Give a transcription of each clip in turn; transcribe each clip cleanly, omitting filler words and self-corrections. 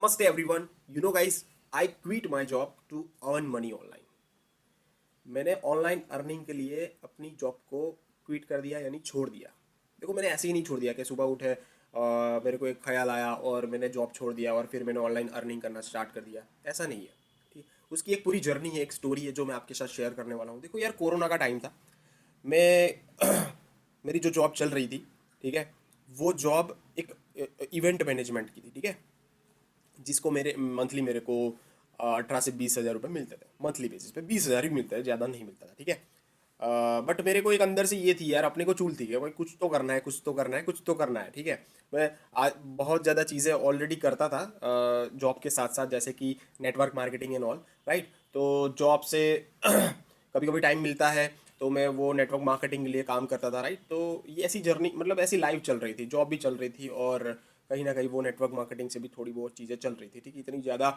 Namaste everyone. Guys, I quit my job to earn money online. मैंने online earning के लिए अपनी job को क्विट कर दिया यानी छोड़ दिया। देखो मैंने ऐसे ही नहीं छोड़ दिया कि सुबह उठे मेरे को एक ख्याल आया और मैंने जॉब छोड़ दिया और फिर मैंने ऑनलाइन अर्निंग करना स्टार्ट कर दिया। ऐसा नहीं है। ठीक, उसकी एक पूरी जर्नी है, एक स्टोरी है जो मैं आपके साथ शेयर करने वाला हूँ। देखो यार, कोरोना का टाइम था। मैं मेरी जो जॉब चल रही थी, ठीक है, वो जॉब एक इवेंट मैनेजमेंट की थी। ठीक है, जिसको मेरे को 18 से 20 हज़ार रुपये मिलते थे मंथली बेसिस पे। 20 हज़ार ही मिलता है, ज़्यादा नहीं मिलता था। ठीक है, बट मेरे को एक अंदर से ये थी यार, अपने को चूल थी कि भाई कुछ तो करना है, कुछ तो करना है, कुछ तो करना है। ठीक है, मैं बहुत ज़्यादा चीज़ें ऑलरेडी करता था जॉब के साथ साथ, जैसे कि network marketing and all, right. तो जॉब से कभी कभी टाइम मिलता है तो मैं वो नेटवर्क मार्केटिंग के लिए काम करता था, राइट। तो ये ऐसी जर्नी, मतलब ऐसी लाइफ चल रही थी, जॉब भी चल रही थी और कहीं ना कहीं वो नेटवर्क मार्केटिंग से भी थोड़ी बहुत चीज़ें चल रही थी। ठीक है, इतनी ज़्यादा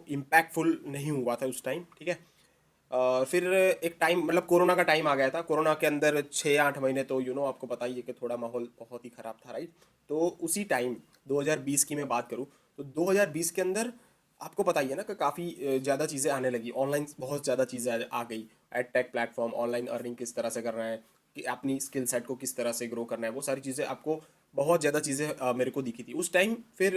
इम्पैक्टफुल नहीं हुआ था उस टाइम। ठीक है, फिर एक टाइम, मतलब कोरोना का टाइम आ गया था। कोरोना के अंदर 6 8 महीने तो आपको पता ही है कि थोड़ा माहौल बहुत ही ख़राब था, राइट। तो उसी टाइम 2020 की मैं बात करूँ तो 2020 के अंदर आपको पता ही है ना कि काफ़ी ज़्यादा चीज़ें आने लगी ऑनलाइन, बहुत ज़्यादा चीज़ें आ गई। Ed tech platform, online earning किस तरह से करना है, कि अपनी स्किल सेट को किस तरह से ग्रो करना है, वो सारी चीज़ें आपको, बहुत ज़्यादा चीज़ें मेरे को दिखी थी उस टाइम। फिर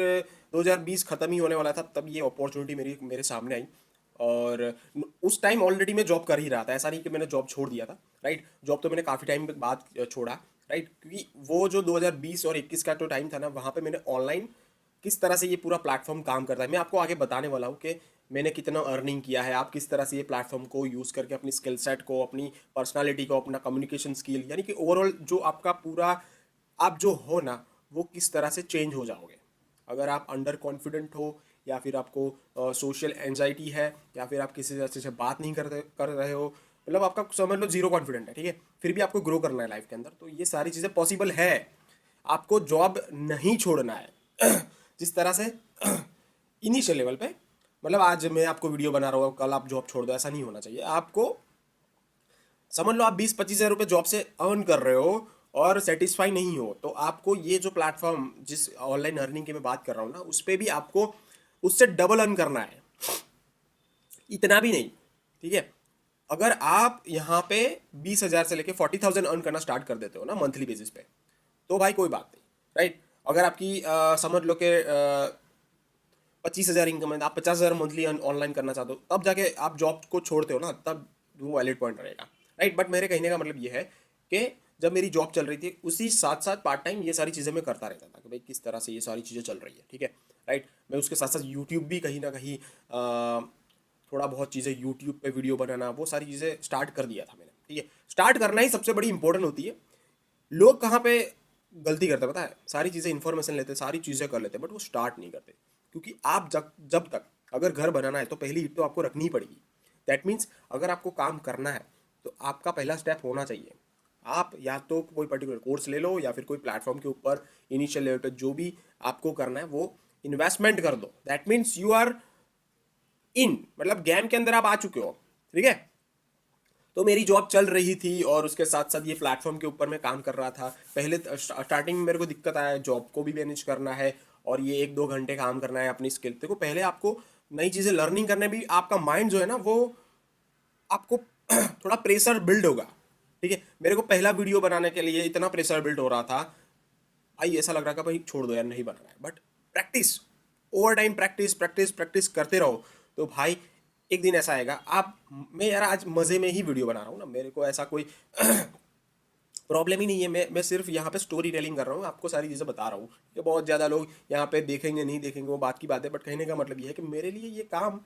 2020 ख़त्म ही होने वाला था, तब ये अपॉर्चुनिटी मेरे सामने आई। और उस टाइम ऑलरेडी मैं जॉब कर ही रहा था, ऐसा नहीं कि मैंने जॉब छोड़ दिया था, राइट। जॉब तो मैंने काफ़ी टाइम बाद छोड़ा, राइट, क्योंकि वो जो 2020 और 21 का जो टाइम था ना, वहाँ पे मैंने ऑनलाइन किस तरह से ये पूरा प्लेटफॉर्म काम करता है मैं आपको आगे बताने वाला हूँ कि मैंने कितना अर्निंग किया है, आप किस तरह से ये प्लेटफॉर्म को यूज़ करके अपनी स्किल सेट को, अपनी पर्सनालिटी को, अपना कम्युनिकेशन स्किल, यानी कि ओवरऑल जो आपका पूरा, आप जो हो ना, वो किस तरह से चेंज हो जाओगे। अगर आप अंडर कॉन्फिडेंट हो, या फिर आपको सोशल एंजाइटी है, या फिर आप किसी तरह से बात नहीं कर रहे हो, मतलब आपका समझ लो जीरो कॉन्फिडेंट है, ठीक है, फिर भी आपको ग्रो करना है लाइफ के अंदर, तो ये सारी चीज़ें पॉसिबल है। आपको जॉब नहीं छोड़ना है जिस तरह से इनिशियल लेवल पे, मतलब आज मैं आपको वीडियो बना रहा हूँ, कल आप जॉब छोड़ दो, ऐसा नहीं होना चाहिए आपको। समझ लो आप 20 25 हज़ार रुपये जॉब से अर्न कर रहे हो और सेटिस्फाई नहीं हो, तो आपको ये जो प्लेटफॉर्म, जिस ऑनलाइन अर्निंग की मैं बात कर रहा हूँ ना, उस पर भी आपको उससे डबल अर्न करना है, इतना भी नहीं। ठीक है, अगर आप यहाँ पे 20 हज़ार से लेके 40,000 अर्न करना स्टार्ट कर देते हो ना मंथली बेसिस पे, तो भाई कोई बात नहीं, राइट। अगर आपकी समझ लो कि 25 हज़ार इनकम है, आप 50 हज़ार मंथली ऑनलाइन करना चाहते हो, तब जाके आप जॉब को छोड़ते हो ना, तब वो वैलिड पॉइंट रहेगा, राइट। बट मेरे कहने का मतलब ये है कि जब मेरी जॉब चल रही थी, उसी साथ साथ पार्ट टाइम ये सारी चीज़ें मैं करता रहता था कि भाई किस तरह से ये सारी चीज़ें चल रही है। ठीक है, राइट। मैं उसके साथ साथ यूट्यूब भी कहीं ना कहीं थोड़ा बहुत चीज़ें, यूट्यूब पे वीडियो बनाना, वो सारी चीज़ें स्टार्ट कर दिया था मैंने। ठीक है, स्टार्ट करना ही सबसे बड़ी इंपॉर्टेंट होती है। लोग कहाँ पे गलती करते हैं पता है, सारी चीज़ें इन्फॉर्मेशन लेते हैं, सारी चीज़ें कर लेते हैं, बट वो स्टार्ट नहीं करते। क्योंकि आप जब जब तक, अगर घर बनाना है तो पहली ईंट तो आपको रखनी ही पड़ेगी। दैट मीन्स अगर आपको काम करना है तो आपका पहला स्टेप होना चाहिए, आप या तो कोई पर्टिकुलर कोर्स ले लो, या फिर कोई प्लेटफॉर्म के ऊपर इनिशियल लेवल पे जो भी आपको करना है वो इन्वेस्टमेंट कर दो। That means you are in, मतलब गेम के अंदर आप आ चुके हो। ठीक है, तो मेरी जॉब चल रही थी और उसके साथ साथ ये प्लेटफॉर्म के ऊपर मैं काम कर रहा था। पहले स्टार्टिंग में मेरे को दिक्कत आया, जॉब को भी मैनेज करना है और ये 1 2 घंटे काम करना है अपनी स्किल। देखो पहले आपको नई चीज़ें लर्निंग करने भी, आपका माइंड जो है ना वो आपको थोड़ा प्रेशर बिल्ड होगा। ठीक है, मेरे को पहला वीडियो बनाने के लिए इतना प्रेशर बिल्ड हो रहा था, भाई ऐसा लग रहा था भाई छोड़ दो यार, नहीं बन रहा है। But practice, over time practice practice practice करते रहो, तो भाई एक दिन ऐसा आएगा आप, मैं यार आज मज़े में ही वीडियो बना रहा हूँ ना, मेरे को ऐसा कोई प्रॉब्लम ही नहीं है। मैं सिर्फ यहाँ पे स्टोरी टेलिंग कर रहा हूँ, आपको सारी चीज़ें बता रहा हूँ कि बहुत ज़्यादा लोग यहाँ पे देखेंगे नहीं देखेंगे वो बात की बात है, बट कहने का मतलब ये है कि मेरे लिए ये काम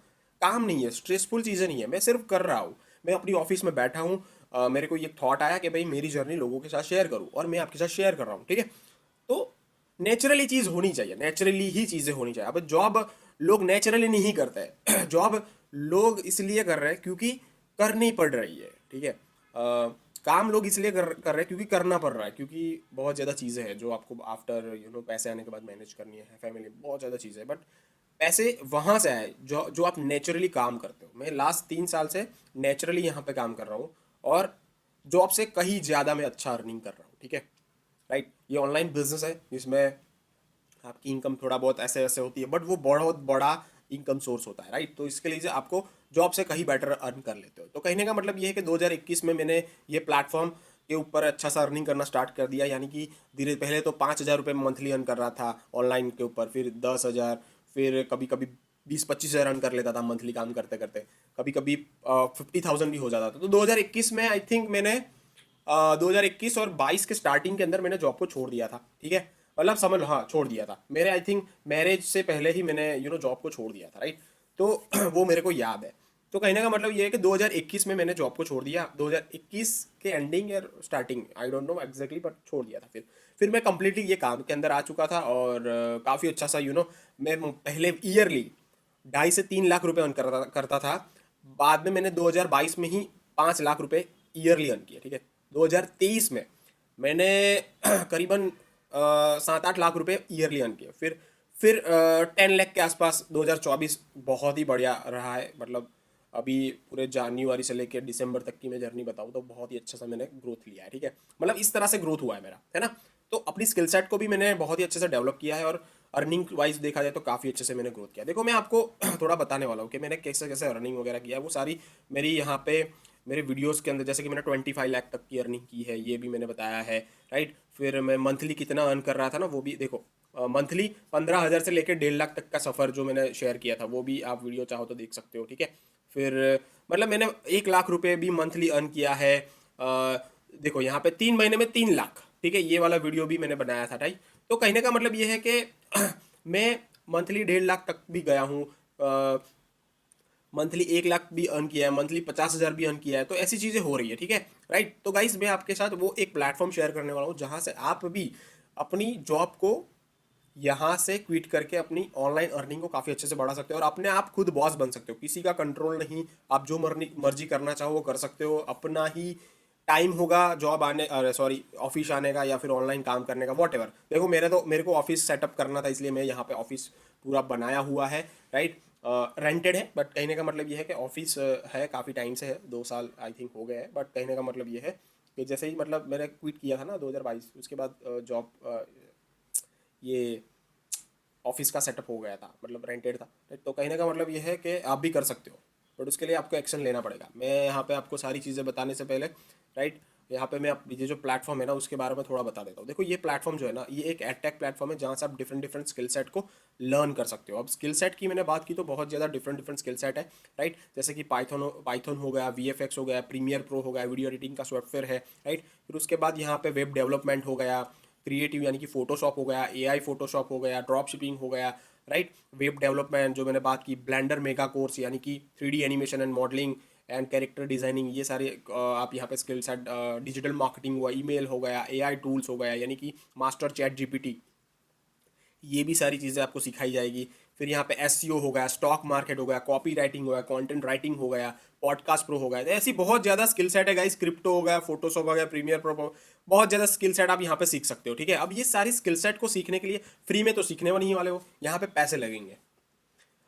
काम नहीं है, स्ट्रेसफुल चीज़ें नहीं है, मैं सिर्फ कर रहा हूँ। मैं अपनी ऑफिस में बैठा हूँ, मेरे को ये थॉट आया कि भाई मेरी जर्नी लोगों के साथ शेयर करूँ, और मैं आपके साथ शेयर कर रहा हूँ। ठीक है, तो नेचुरली चीज़ होनी चाहिए, नेचुरली ही चीज़ें होनी चाहिए। अब जॉब लोग नेचुरली नहीं करते जॉब लोग इसलिए कर रहे हैं क्योंकि करनी पड़ रही है। ठीक है, काम लोग इसलिए कर रहे हैं क्योंकि करना पड़ रहा है, क्योंकि बहुत ज़्यादा चीज़ें हैं जो आपको आफ्टर पैसे आने के बाद मैनेज करनी है, फैमिली, बहुत ज़्यादा चीज़ें हैं। बट पैसे वहाँ से आए जो जो आप नेचुरली काम करते हो। मैं लास्ट 3 साल से नेचुरली यहाँ पे काम कर रहा हूँ, और जॉब से कहीं ज़्यादा मैं अच्छा अर्निंग कर रहा हूँ। ठीक है, राइट। ये ऑनलाइन बिजनेस है जिसमें आपकी इनकम थोड़ा बहुत ऐसे ऐसे होती है, बट वो बहुत बड़ा इनकम सोर्स होता है, राइट। तो इसके लिए से आपको जॉब से कहीं बेटर अर्न कर लेते हो। तो कहने का मतलब ये है कि 2021 में मैंने ये प्लेटफॉर्म के ऊपर अच्छा सा अर्निंग करना स्टार्ट कर दिया, यानी कि धीरे पहले तो 5,000 रुपये मंथली अर्न कर रहा था ऑनलाइन के ऊपर, फिर 10,000, फिर कभी कभी 20-25 हज़ार अर्न कर लेता था मंथली काम करते करते, कभी कभी 50,000 भी हो जाता था। तो 2021 में आई थिंक मैंने 2021 और 22 के स्टार्टिंग के अंदर मैंने जॉब को छोड़ दिया था, ठीक है। मतलब समझ लो, हाँ छोड़ दिया था। मेरे आई थिंक मैरिज से पहले ही मैंने जॉब को छोड़ दिया था, राइट। तो वो मेरे को याद है। तो कहने का मतलब ये है कि 2021 में मैंने जॉब को छोड़ दिया, 2021 के एंडिंग या starting, I don't know exactly, but छोड़ दिया था। फिर मैं कंप्लीटली ये काम के अंदर आ चुका था, और काफ़ी अच्छा सा मैं पहले ईयरली 2.5 से 3 लाख रुपए अर्न करता था। बाद में मैंने 2022 में ही 5 लाख रुपए ईयरली अर्न किए, ठीक है। 2023 में मैंने करीबन 7-8 लाख रुपए ईयरली अर्न किए। फिर 10 लाख के आसपास 2024 बहुत ही बढ़िया रहा है। मतलब अभी पूरे जनवरी से लेकर दिसंबर तक की मैं जर्नी बताऊँ तो बहुत ही अच्छा सा मैंने ग्रोथ लिया है, ठीक है। मतलब इस तरह से ग्रोथ हुआ है मेरा, है ना। तो अपनी स्किल सेट को भी मैंने बहुत ही अच्छे से डेवलप किया है, और अर्निंग वाइज देखा जाए तो काफ़ी अच्छे से मैंने ग्रोथ किया। देखो मैं आपको थोड़ा बताने वाला हूँ कि मैंने कैसे कैसे अर्निंग वगैरह किया है। वो सारी मेरी यहाँ पे मेरे वीडियोस के अंदर, जैसे कि मैंने 25 लाख तक की अर्निंग की है, ये भी मैंने बताया है, राइट। फिर मैं मंथली कितना अर्न कर रहा था ना, वो भी देखो। मंथली 15,000 से लेकर 1.5 लाख तक का सफ़र जो मैंने शेयर किया था, वो भी आप वीडियो चाहो तो देख सकते हो, ठीक है। फिर मतलब मैंने 1 लाख रुपए भी मंथली अर्न किया है। देखो यहाँ पे 3 महीने में 3 लाख, ठीक है। ये वाला वीडियो भी मैंने बनाया था, राइट। तो कहने का मतलब ये है कि मैं मंथली 1.5 लाख तक भी गया हूँ, मंथली 1 लाख भी अर्न किया है, मंथली 50,000 भी अर्न किया है। तो ऐसी चीज़ें हो रही है, ठीक है, राइट। तो गाइस मैं आपके साथ वो एक प्लेटफॉर्म शेयर करने वाला हूँ जहाँ से आप भी अपनी जॉब को यहाँ से क्विट करके अपनी ऑनलाइन अर्निंग को काफ़ी अच्छे से बढ़ा सकते हो, और अपने आप खुद बॉस बन सकते हो। किसी का कंट्रोल नहीं, आप जो मर्जी करना चाहो वो कर सकते हो। अपना ही टाइम होगा जॉब आने, अरे सॉरी, ऑफिस आने का या फिर ऑनलाइन काम करने का, वॉट एवर। देखो मेरे को ऑफिस सेटअप करना था, इसलिए मैं यहाँ पे ऑफिस पूरा बनाया हुआ है, राइट। रेंटेड है, बट कहने का मतलब ये है कि ऑफिस है, काफ़ी टाइम से है, 2 साल आई थिंक हो गए हैं। बट कहने का मतलब ये है कि जैसे ही मतलब मैंने क्विट किया था ना 2022, उसके बाद जॉब ये ऑफिस का सेटअप हो गया था, मतलब रेंटेड था। तो कहने का मतलब ये है कि आप भी कर सकते हो, बट उसके लिए आपको एक्शन लेना पड़ेगा। मैं यहाँ पे आपको सारी चीज़ें बताने से पहले, राइट, यहाँ पे मैं ये जो प्लेटफॉर्म है ना उसके बारे में थोड़ा बता देता हूँ। देखो ये प्लेटफॉर्म जो है ना, ये एक एडटेक प्लेटफॉर्म है जहाँ से आप डिफरेंट डिफरेंट स्किल सेट को लर्न कर सकते हो। अब स्किल सेट की मैंने बात की तो बहुत ज़्यादा डिफरेंट डिफरेंट स्किल सेट है, राइट। जैसे कि पाइथन हो गया, VFX हो गया, प्रीमियर प्रो हो गया, वीडियो एडिटिंग का सॉफ्टवेयर है, राइट। फिर उसके बाद यहाँ पे वेब डेवलपमेंट हो गया, क्रिएटिव यानी कि फोटोशॉप हो गया, AI फोटोशॉप हो गया, ड्रॉप शिपिंग हो गया, राइट। वेब डेवलपमेंट जो मैंने बात की, ब्लेंडर मेगा कोर्स यानी कि 3D animation and modelling and character designing, ये सारे आप यहाँ पे स्किल सेट। डिजिटल मार्केटिंग हुआ, ईमेल हो गया, AI टूल्स हो गया यानी कि मास्टर चैट GPT, ये भी सारी चीज़ें आपको सिखाई जाएगी। फिर यहाँ पे SEO हो गया, स्टॉक मार्केट हो गया, कॉपी राइटिंग हो गया, कंटेंट राइटिंग हो गया, पॉडकास्ट प्रो हो गया। तो ऐसी बहुत ज़्यादा स्किल सेट है गाइस, क्रिप्टो हो गया, फोटोशॉप हो गया, प्रीमियर प्रो, बहुत ज़्यादा स्किल सेट आप यहाँ पे सीख सकते हो, ठीक है। अब ये सारी स्किल सेट को सीखने के लिए फ्री में तो सीखने नहीं वाले हो, यहाँ पे पैसे लगेंगे।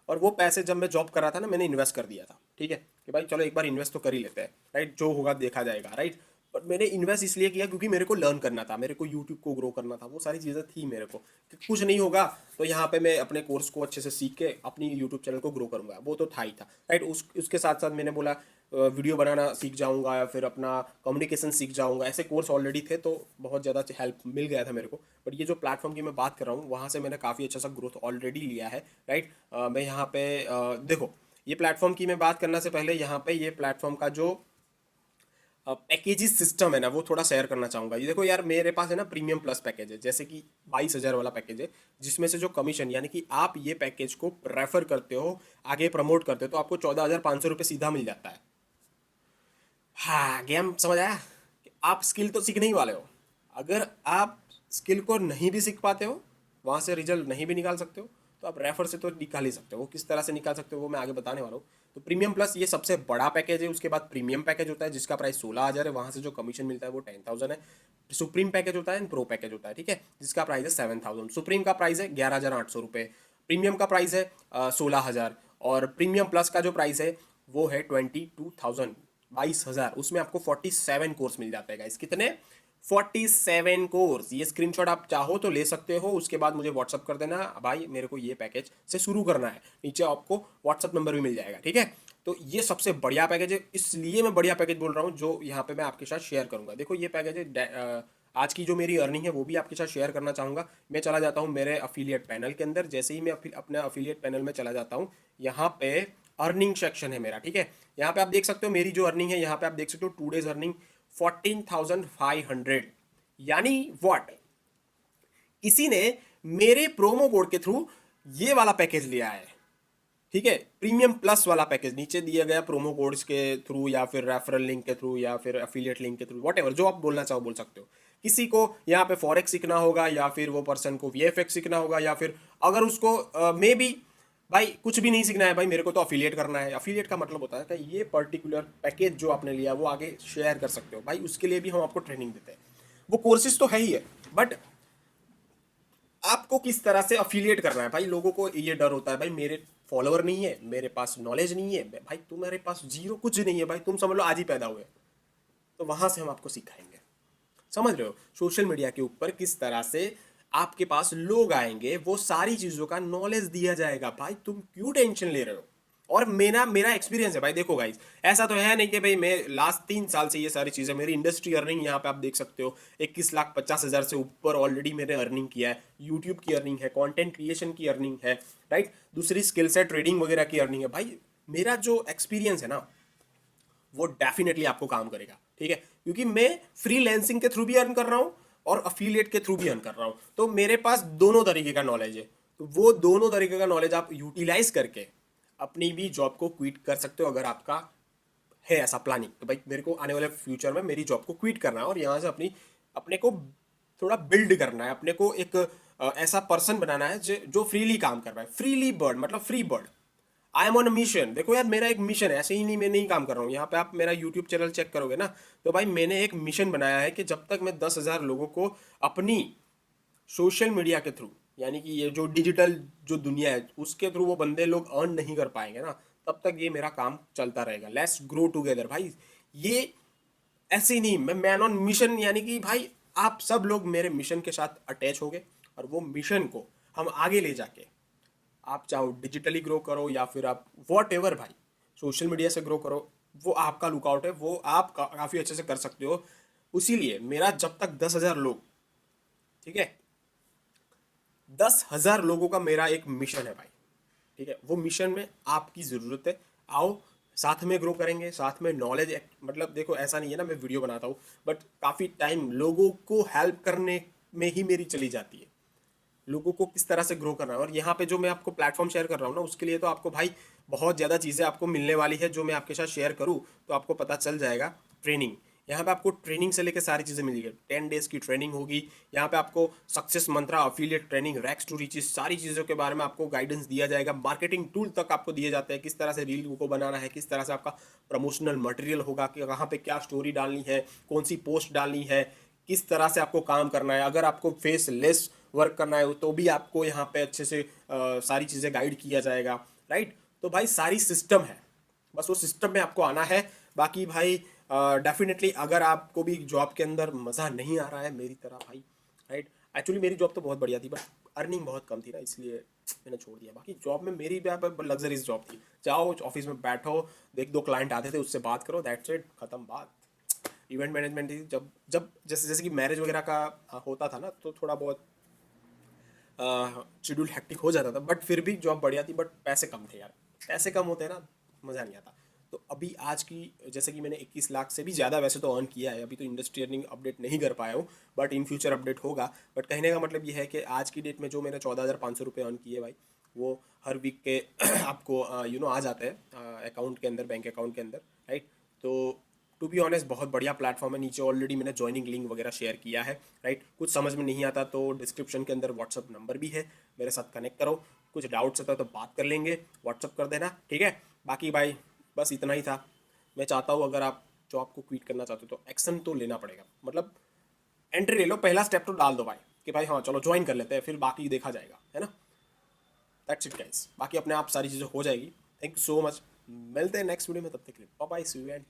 और वो पैसे जब मैं जॉब कर रहा था ना, मैंने इन्वेस्ट कर दिया था, ठीक है, कि भाई चलो एक बार इन्वेस्ट तो कर ही लेते हैं, राइट, जो होगा देखा जाएगा, राइट। पर मैंने इन्वेस्ट इसलिए किया क्योंकि मेरे को लर्न करना था, मेरे को यूट्यूब को ग्रो करना था, वो सारी चीज़ें थी मेरे को कि कुछ नहीं होगा तो यहाँ पे मैं अपने कोर्स को अच्छे से सीख के अपनी यूट्यूब चैनल को ग्रो करूँगा, वो तो था ही था, राइट। उसके साथ साथ मैंने बोला वीडियो बनाना सीख जाऊँगा या फिर अपना कम्युनिकेशन सीख जाऊँगा, ऐसे कोर्स ऑलरेडी थे तो बहुत ज़्यादा हेल्प मिल गया था मेरे को। बट ये जो प्लेटफॉर्म की मैं बात कर रहा हूँ वहाँ से मैंने काफ़ी अच्छा सा ग्रोथ ऑलरेडी लिया है, राइट। मैं यहाँ पे देखो, ये प्लेटफॉर्म की मैं बात करने से पहले यहाँ पे ये प्लेटफॉर्म का जो पैकेजेस सिस्टम है ना वो थोड़ा शेयर करना चाहूँगा। ये देखो यार, मेरे पास है ना प्रीमियम प्लस पैकेज है, जैसे कि 22,000 वाला पैकेज है, जिसमें से जो कमीशन यानी कि आप ये पैकेज को रेफर करते हो, आगे प्रमोट करते हो, तो आपको 14,500 रुपये सीधा मिल जाता है। हाँ, गेम समझ आया कि आप स्किल तो सीखने ही वाले हो। अगर आप स्किल को नहीं भी सीख पाते हो, वहाँ से रिजल्ट नहीं भी निकाल सकते हो, तो आप रेफर से तो निकाल ही सकते हो। वो किस तरह से निकाल सकते हो वो मैं आगे बताने वाला हूँ। तो प्रीमियम प्लस ये सबसे बड़ा पैकेज है। उसके बाद प्रीमियम पैकेज होता है जिसका प्राइस 16,000 है, वहाँ से जो कमीशन मिलता है वो 10,000 है। सुप्रीम पैकेज होता है एंड प्रो पैकेज होता है, ठीक है, जिसका प्राइस है 7,000। सुप्रीम का प्राइस है 11,800 रुपये, प्रीमियम का प्राइस है 16,000, और प्रीमियम प्लस का जो प्राइस है वो है 22,000, 22,000। उसमें आपको 47 कोर्स मिल जाता है गाइस। कितने? 47 कोर्स। ये स्क्रीनशॉट आप चाहो तो ले सकते हो, उसके बाद मुझे व्हाट्सअप कर देना, भाई मेरे को ये पैकेज से शुरू करना है। नीचे आपको व्हाट्सअप नंबर भी मिल जाएगा, ठीक है। तो ये सबसे बढ़िया पैकेज है, इसलिए मैं बढ़िया पैकेज बोल रहा हूँ जो यहाँ पे मैं आपके साथ शेयर करूंगा। देखो ये पैकेज है, आज की जो मेरी अर्निंग है वो भी आपके साथ शेयर करना चाहूँगा। मैं चला जाता हूँ मेरे अफिलिएट पैनल के अंदर। जैसे ही मैं अपने अफिलिएट पैनल में चला जाता हूँ, यहाँ पे अर्निंग सेक्शन है मेरा, ठीक है। यहाँ पे आप देख सकते हो मेरी जो अर्निंग है, यहाँ पे आप देख सकते हो 2 डेज अर्निंग 14,500। यानी व्हाट, किसी ने मेरे प्रोमो कोड के थ्रू ये वाला पैकेज लिया है, ठीक है, प्रीमियम प्लस वाला पैकेज। नीचे दिया गया प्रोमो कोड्स के थ्रू या फिर रेफरल लिंक के थ्रू या फिर एफिलिएट लिंक के थ्रू, वॉट एवर जो आप बोलना चाहो बोल सकते हो। किसी को यहाँ पे फॉरेक्स सीखना होगा, या फिर वो पर्सन को वीएफएक्स सीखना होगा, या फिर अगर उसको मे बी भाई कुछ भी नहीं सीखना है, भाई मेरे को तो अफिलिएट करना है। अफिलिएट का मतलब होता है कि ये पर्टिकुलर पैकेज जो आपने लिया वो आगे शेयर कर सकते हो, भाई उसके लिए भी हम आपको ट्रेनिंग देते हैं। वो कोर्सेज तो है ही है, बट आपको किस तरह से अफिलिएट करना है। भाई लोगों को ये डर होता है, भाई मेरे फॉलोअर नहीं है, मेरे पास नॉलेज नहीं है, भाई तुम्हारे पास जीरो कुछ नहीं है, भाई तुम समझ लो आज ही पैदा हुए। तो वहां से हम आपको सिखाएंगे, समझ रहे हो, सोशल मीडिया के ऊपर किस तरह से आपके पास लोग आएंगे, वो सारी चीजों का नॉलेज दिया जाएगा। भाई तुम क्यों टेंशन ले रहे हो। और मेरा मेरा एक्सपीरियंस है भाई, देखो गाइस, ऐसा तो है नहीं कि भाई मैं लास्ट 3 साल से ये सारी चीज़ें, मेरी इंडस्ट्री अर्निंग यहाँ पे आप देख सकते हो 21,50,000 से ऊपर ऑलरेडी मैंने अर्निंग किया है। यूट्यूब की अर्निंग है, कंटेंट क्रिएशन की अर्निंग है, राइट। दूसरी स्किल सेट ट्रेडिंग वगैरह की अर्निंग है। भाई मेरा जो एक्सपीरियंस है ना वो डेफिनेटली आपको काम करेगा, ठीक है, क्योंकि मैं फ्रीलैंसिंग के थ्रू भी अर्न कर रहा हूँ और अफिलिएट के थ्रू भी अर्न कर रहा हूँ। तो मेरे पास दोनों तरीके का नॉलेज है। तो वो दोनों तरीके का नॉलेज आप यूटिलाइज करके अपनी भी जॉब को क्विट कर सकते हो, अगर आपका है ऐसा प्लानिंग। तो भाई मेरे को आने वाले फ्यूचर में मेरी जॉब को क्विट करना है और यहाँ से अपने को थोड़ा बिल्ड करना है, अपने को एक ऐसा पर्सन बनाना है जो फ्रीली काम कर रहा है, फ्रीली बर्ड, मतलब free bird. I am on a mission. देखो यार मेरा एक मिशन है, ऐसे ही नहीं मैं नहीं काम कर रहा हूँ। यहाँ पे आप मेरा यूट्यूब चैनल चेक करोगे ना, तो भाई मैंने एक मिशन बनाया है कि जब तक मैं 10,000 लोगों को अपनी सोशल मीडिया के थ्रू, यानी कि ये जो डिजिटल जो दुनिया है उसके थ्रू वो बंदे लोग अर्न नहीं कर पाएंगे ना, तब तक ये मेरा काम चलता रहेगा। लेट्स ग्रो टुगेदर भाई। ये ऐसे ही नहीं, मैं मैन ऑन मिशन, यानी कि भाई आप सब लोग मेरे मिशन के साथ अटैच हो गए और वो मिशन को हम आगे ले जाके, आप चाहो डिजिटली ग्रो करो या फिर आप वॉट एवर भाई सोशल मीडिया से ग्रो करो, वो आपका लुकआउट है, वो आप काफ़ी अच्छे से कर सकते हो। उसीलिए मेरा जब तक 10,000 लोग, ठीक है, 10,000 लोगों का मेरा एक मिशन है भाई, ठीक है। वो मिशन में आपकी ज़रूरत है। आओ साथ में ग्रो करेंगे, साथ में नॉलेज, मतलब देखो ऐसा नहीं है ना मैं वीडियो बनाता हूँ, बट काफ़ी टाइम लोगों को हेल्प करने में ही मेरी चली जाती है, लोगों को किस तरह से ग्रो करना है। और यहाँ पे जो मैं आपको प्लेटफॉर्म शेयर कर रहा हूँ ना, उसके लिए तो आपको भाई बहुत ज़्यादा चीज़ें आपको मिलने वाली है। जो मैं आपके साथ शेयर करूँ तो आपको पता चल जाएगा। ट्रेनिंग, यहाँ पे आपको ट्रेनिंग से लेकर सारी चीज़ें मिलेगी। 10 डेज़ की ट्रेनिंग होगी यहाँ पे, आपको success mantra, affiliate training, rags to riches, सारी चीज़ों के बारे में आपको गाइडेंस दिया जाएगा। मार्केटिंग टूल तक आपको दिए जाते हैं, किस तरह से रील को बनाना है, किस तरह से आपका प्रमोशनल मटेरियल होगा, कि कहाँ पे क्या स्टोरी डालनी है, कौन सी पोस्ट डालनी है, किस तरह से आपको काम करना है। अगर आपको फेस लेस वर्क करना है तो भी आपको यहाँ पे अच्छे से सारी चीज़ें गाइड किया जाएगा, राइट। तो भाई सारी सिस्टम है, बस वो सिस्टम में आपको आना है। बाकी भाई डेफिनेटली अगर आपको भी जॉब के अंदर मज़ा नहीं आ रहा है मेरी तरह भाई, राइट। एक्चुअली मेरी जॉब तो बहुत बढ़िया थी, बट अर्निंग बहुत कम थी ना, इसलिए मैंने छोड़ दिया। बाकी जॉब में मेरी भी यहाँ पर लग्जरीज जॉब थी, जाओ ऑफिस में बैठो, एक दो क्लाइंट आते थे उससे बात करो, दैट्स इट, खत्म बात। इवेंट मैनेजमेंट थी, जब जब जैसे जैसे कि मैरिज वगैरह का होता था ना, तो थोड़ा बहुत शेड्यूल हेक्टिक हो जाता था, बट फिर भी जॉब बढ़िया थी। बट पैसे कम थे यार, पैसे कम होते हैं ना, मज़ा नहीं आता। तो अभी आज की, जैसे कि मैंने 21 लाख से भी ज़्यादा वैसे तो अर्न किया है, अभी तो इंडस्ट्री अर्निंग अपडेट नहीं कर पाया हूँ, बट इन फ्यूचर अपडेट होगा। बट कहने का मतलब ये है कि आज की डेट में जो मैंने 14,500 रुपये अर्न किए भाई, वो हर वीक के आपको आ जाते हैं अकाउंट के अंदर, बैंक अकाउंट के अंदर, राइट। तो टू बी ऑनेस्ट बहुत बढ़िया प्लेटफॉर्म है। नीचे ऑलरेडी मैंने ज्वाइनिंग लिंक वगैरह शेयर किया है, राइट। कुछ समझ में नहीं आता तो डिस्क्रिप्शन के अंदर व्हाट्सअप नंबर भी है, मेरे साथ कनेक्ट करो। कुछ डाउट्स होता है तो बात कर लेंगे, व्हाट्सअप कर देना, ठीक है। बाकी भाई बस इतना ही था। मैं चाहता हूँ अगर आप जॉब को क्विट करना चाहते हो तो एक्शन तो लेना पड़ेगा, मतलब एंट्री ले लो, पहला स्टेप तो डाल दो भाई, कि भाई हाँ चलो ज्वाइन कर लेते हैं, फिर बाकी देखा जाएगा, है ना। दैट्स इट गाइस, बाकी अपने आप सारी चीज़ें हो जाएगी। थैंक यू सो मच, मिलते हैं नेक्स्ट वीडियो में, तब तक के लिए bye bye, see you and